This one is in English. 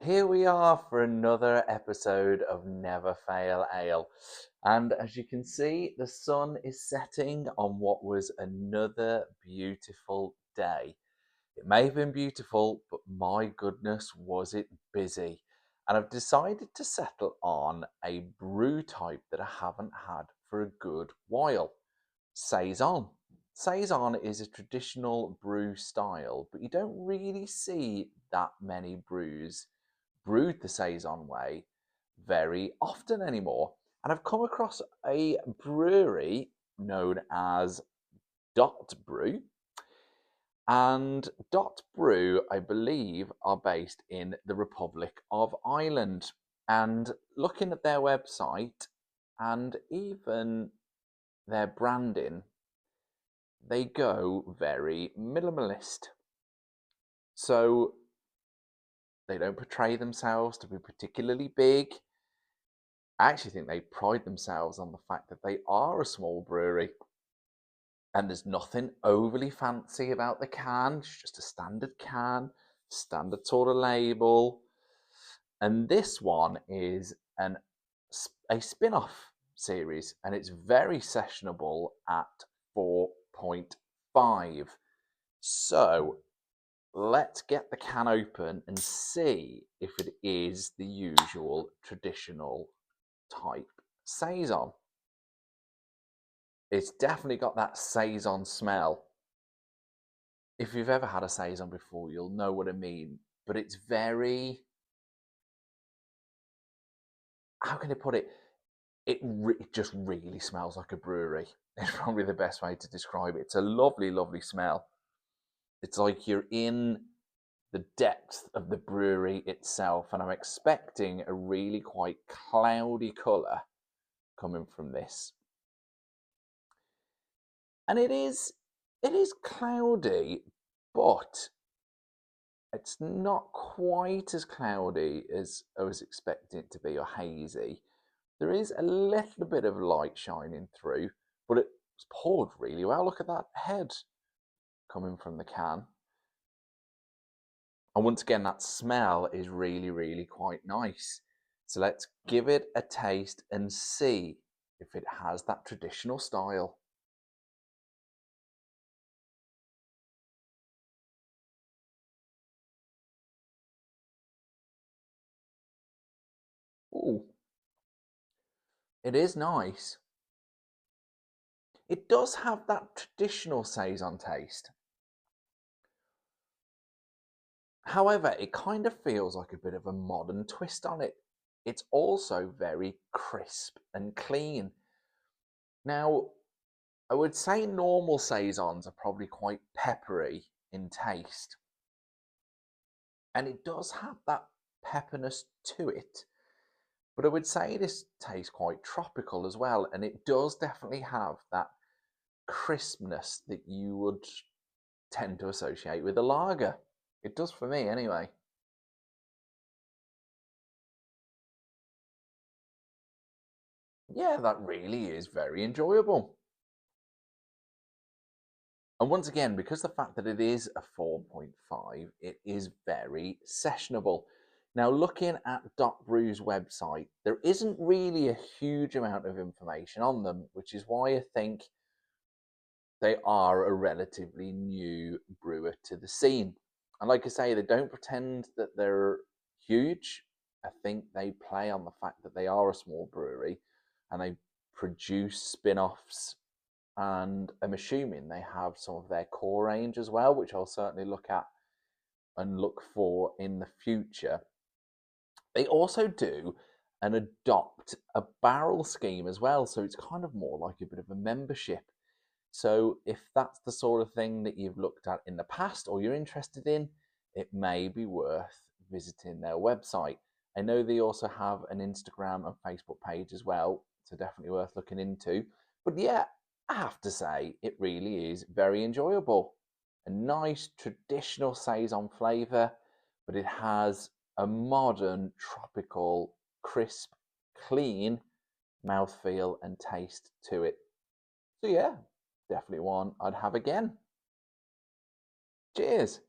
here we are for another episode of Never Fail Ale. And as you can see, the sun is setting on what was another beautiful day. It may have been beautiful, but my goodness, was it busy. And I've decided to settle on a brew type that I haven't had for a good while. Saison. Saison is a traditional brew style, but you don't really see that many brews brewed the Saison way very often anymore. And I've come across a brewery known as Dot Brew. And Dot Brew, I believe, are based in the Republic of Ireland. And looking at their website and even their branding, they go very minimalist. So they don't portray themselves to be particularly big. I actually think they pride themselves on the fact that they are a small brewery. And there's nothing overly fancy about the can. It's just a standard can, standard sort of label. And this one is a spin-off series, and it's very sessionable at 4.5. So let's get the can open and see if it is the usual traditional type saison. It's definitely got that saison smell. If you've ever had a saison before, you'll know what I mean. But it's very, how can I put it? It just really smells like a brewery. It's probably the best way to describe it. It's a lovely, lovely smell. It's like you're in the depth of the brewery itself, and I'm expecting a really quite cloudy colour coming from this. And it is cloudy, but it's not quite as cloudy as I was expecting it to be, or hazy. There is a little bit of light shining through, but it's poured really well. Look at that head coming from the can. And once again, that smell is really, really quite nice. So let's give it a taste and see if it has that traditional style. Ooh, it is nice. It does have that traditional saison taste. However, it kind of feels like a bit of a modern twist on it. It's also very crisp and clean. Now, I would say normal saisons are probably quite peppery in taste. And it does have that pepperness to it. But I would say this tastes quite tropical as well. And it does definitely have that crispness that you would tend to associate with a lager. It does for me anyway. Yeah, that really is very enjoyable. And once again, because the fact that it is a 4.5, it is very sessionable. Now, looking at Dot Brew's website, there isn't really a huge amount of information on them, which is why I think they are a relatively new brewer to the scene. And like I say, they don't pretend that they're huge. I think they play on the fact that they are a small brewery and they produce spin offs. And I'm assuming they have some of their core range as well, which I'll certainly look at and look for in the future. They also do and adopt a barrel scheme as well, so it's kind of more like a bit of a membership. So if that's the sort of thing that you've looked at in the past or you're interested in, it may be worth visiting their website. I know they also have an Instagram and Facebook page as well, so definitely worth looking into. But yeah, I have to say, it really is very enjoyable. A nice traditional saison flavour, but it has a modern, tropical, crisp, clean mouthfeel and taste to it. So yeah, definitely one I'd have again. Cheers.